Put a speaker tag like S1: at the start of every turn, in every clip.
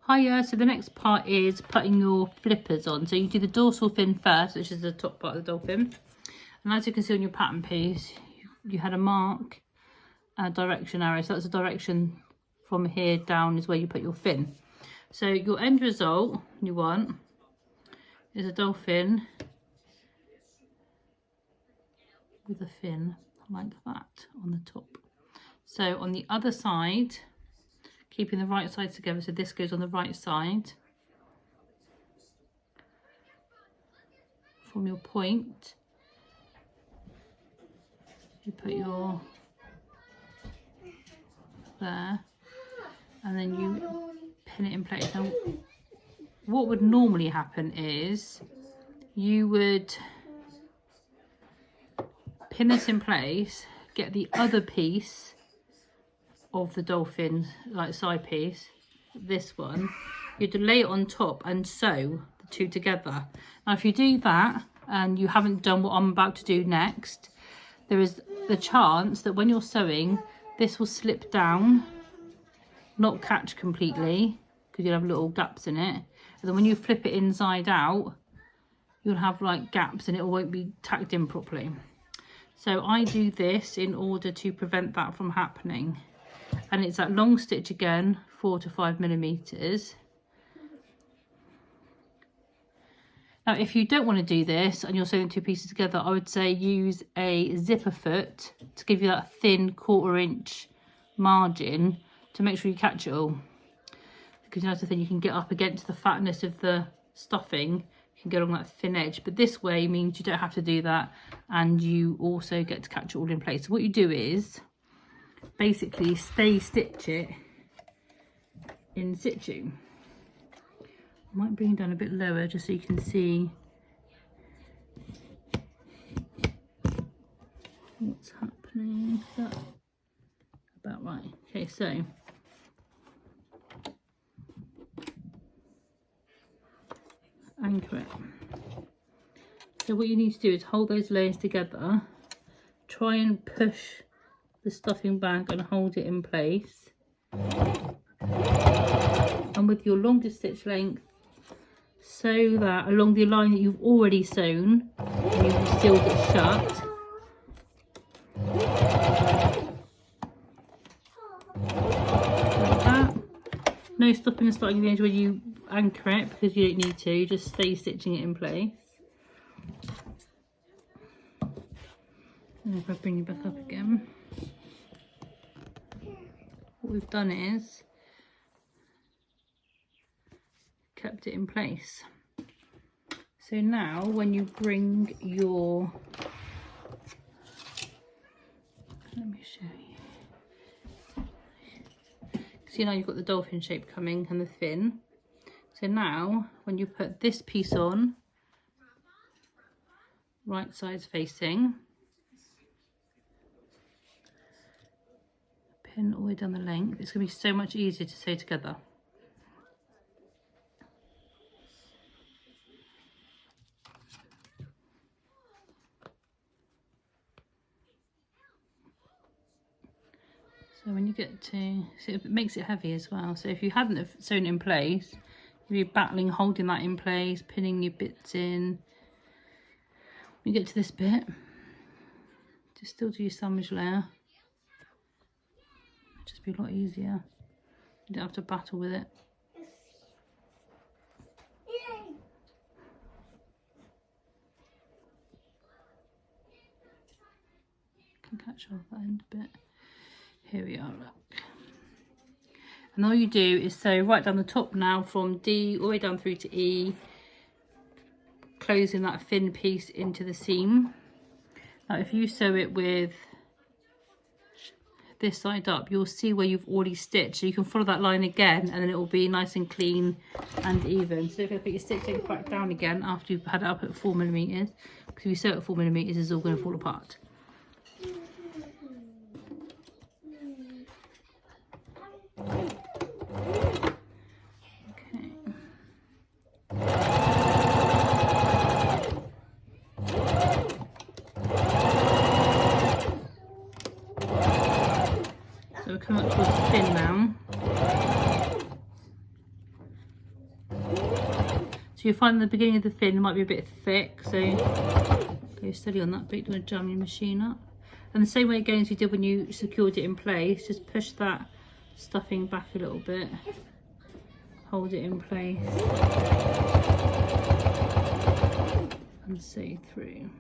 S1: Hiya, so the next part is putting your flippers on. So you do the dorsal fin first, which is the top part of the dolphin. And as you can see on your pattern piece, you had a mark, a direction arrow. So that's a direction from here down is where you put your fin. So your end result you want is a dolphin with a fin like that on the top. So on the other side, keeping the right side together, so this goes on the right side. From your point, you put your there, and then you pin it in place. Now, what would normally happen is you would pin this in place, get the other piece of the dolphin, like side piece, this one, you have to lay it on top and sew the two together. Now if you do that and you haven't done what I'm about to do next, there is the chance that when you're sewing this will slip down, not catch completely because you'll have little gaps in it, and then when you flip it inside out you'll have like gaps and it won't be tacked in properly. So I do this in order to prevent that from happening. And it's that long stitch again, 4 to 5 millimeters. Now if you don't want to do this and you're sewing two pieces together, I would say use a zipper foot to give you that thin 1/4 inch margin to make sure you catch it all. Because that's the thing, you can get up against the fatness of the stuffing, you can get on that thin edge, but this way means you don't have to do that and you also get to catch it all in place. So what you do is basically stay stitch it in situ. I might bring it down a bit lower just so you can see what's happening. Is that about right? Okay, so anchor it. So what you need to do is hold those layers together, try and push the stuffing back and hold it in place, and with your longest stitch length sew that along the line that you've already sewn and you've sealed it shut. Like that. No stopping and starting the edge when you anchor it because you don't need to, just stay stitching it in place. And if I bring you back up again, what we've done is kept it in place. So now when you bring your, let me show you. So now you've got the dolphin shape coming and the fin. So now when you put this piece on, right side's facing, pin all the way down the length, it's going to be so much easier to sew together. So when you get to, so it makes it heavy as well. So if you hadn't have sewn it in place, you'd be battling, holding that in place, pinning your bits in. When you get to this bit, just still do your sandwich layer. It'll just be a lot easier. You don't have to battle with it. Can catch off that end a bit. Here we are, look. And all you do is sew right down the top now from D all the way down through to E, closing that thin piece into the seam. Now if you sew it with this side up, you'll see where you've already stitched, so you can follow that line again and then it will be nice and clean and even. So if you put your stitch length back down again after you've had it up at 4 millimeters, because if you sew it at 4 millimeters, it's all going to fall apart. So we're coming up towards the fin now. you'll find the beginning of the fin might be a bit thick, so go steady on that bit, don't want to jam your machine up. And the same way again as you did when you secured it in place, just push that stuffing back a little bit, hold it in place and see through.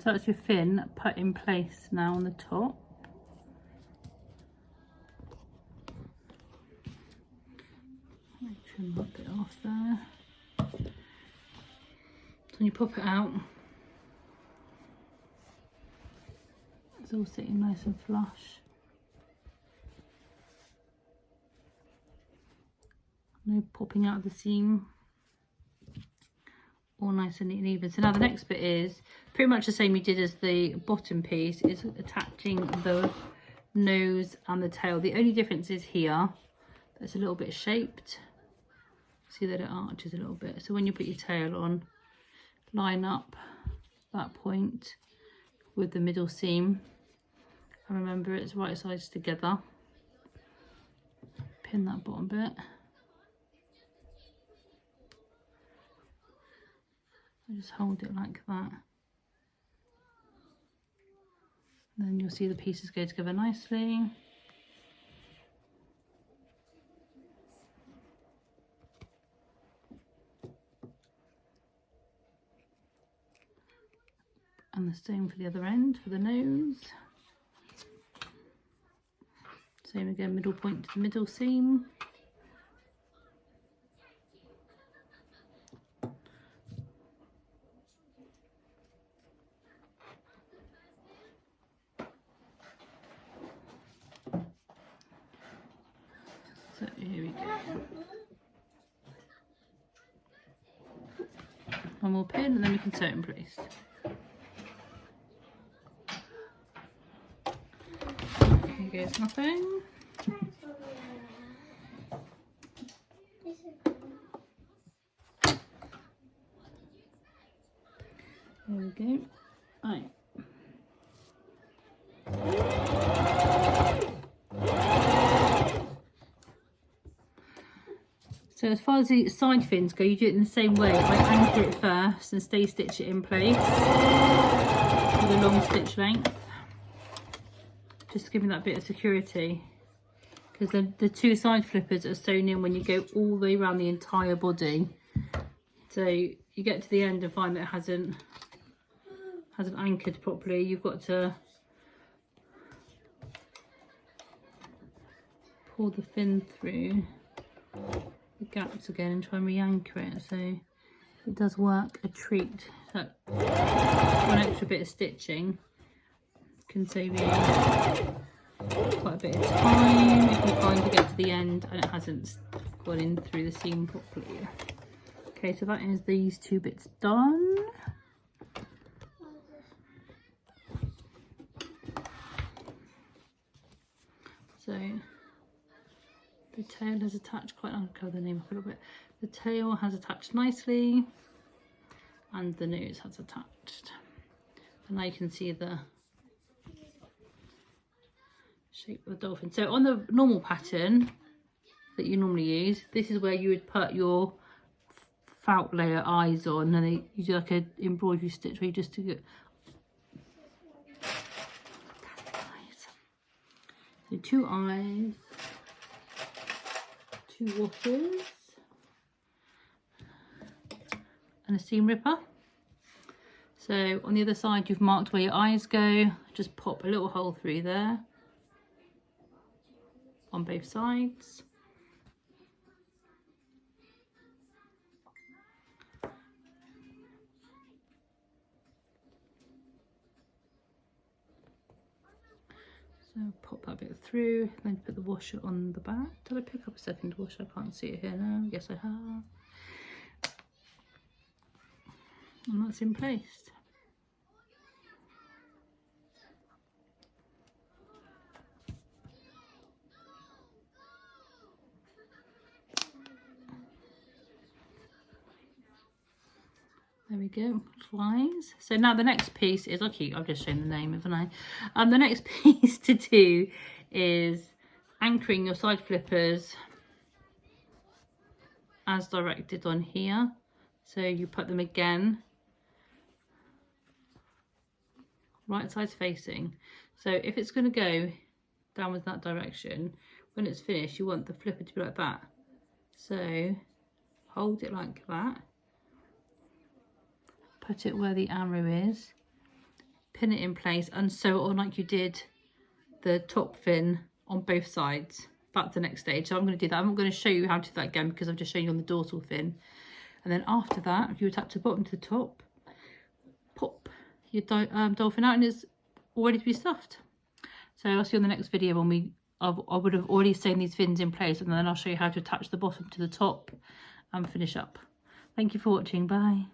S1: So that's your fin put in place now on the top. Trim that bit off there. So when you pop it out, it's all sitting nice and flush. No popping out of the seam. All nice and neat and even. So now the next bit is pretty much the same you did as the bottom piece, is attaching the nose and the tail. The only difference is here, it's a little bit shaped. See that it arches a little bit. So when you put your tail on, line up that point with the middle seam. And remember it's right sides together. Pin that bottom bit. Just hold it like that. And then you'll see the pieces go together nicely. And the same for the other end, for the nose. Same again, middle point to the middle seam. So here we go. One more pin and then we can sew it in place. Here goes nothing. There we go. Right. So as far as the side fins go, you do it in the same way. I anchor it first and stay stitch it in place with a long stitch length. Just giving that bit of security. Because the two side flippers are sewn in when you go all the way around the entire body. So you get to the end and find that it hasn't anchored properly. You've got to pull the fin through the gaps again and try and re-anchor it, so it does work a treat. So one extra bit of stitching can save you quite a bit of time if you find to get to the end and it hasn't gone in through the seam properly. Okay, so that is these two bits done. So the tail has attached quite, I'll cover the name up a little bit. The tail has attached nicely and the nose has attached. And now you can see the shape of the dolphin. So on the normal pattern that you normally use, this is where you would put your felt layer eyes on, and you do like an embroidery stitch where you just do it. So 2 eyes, 2 washers and a seam ripper. So on the other side you've marked where your eyes go, just pop a little hole through there on both sides. So pop that bit through, then put the washer on the back. Did I pick up a second washer? I can't see it here now. Yes, I have. And that's in place. we go, flies. So now the next piece is, I've just shown the name, haven't I? The next piece to do is anchoring your side flippers as directed on here. So you put them again, right sides facing. So if it's going to go downwards that direction, when it's finished, you want the flipper to be like that. So hold it like that. Put it where the arrow is, pin it in place and sew it on like you did the top fin on both sides. That's the next stage. So I'm going to do that. I'm not going to show you how to do that again because I've just shown you on the dorsal fin. And then after that, you attach the bottom to the top, pop your dolphin out and it's all ready to be stuffed. So I'll see you on the next video when I would have already sewn these fins in place, and then I'll show you how to attach the bottom to the top and finish up. Thank you for watching. Bye.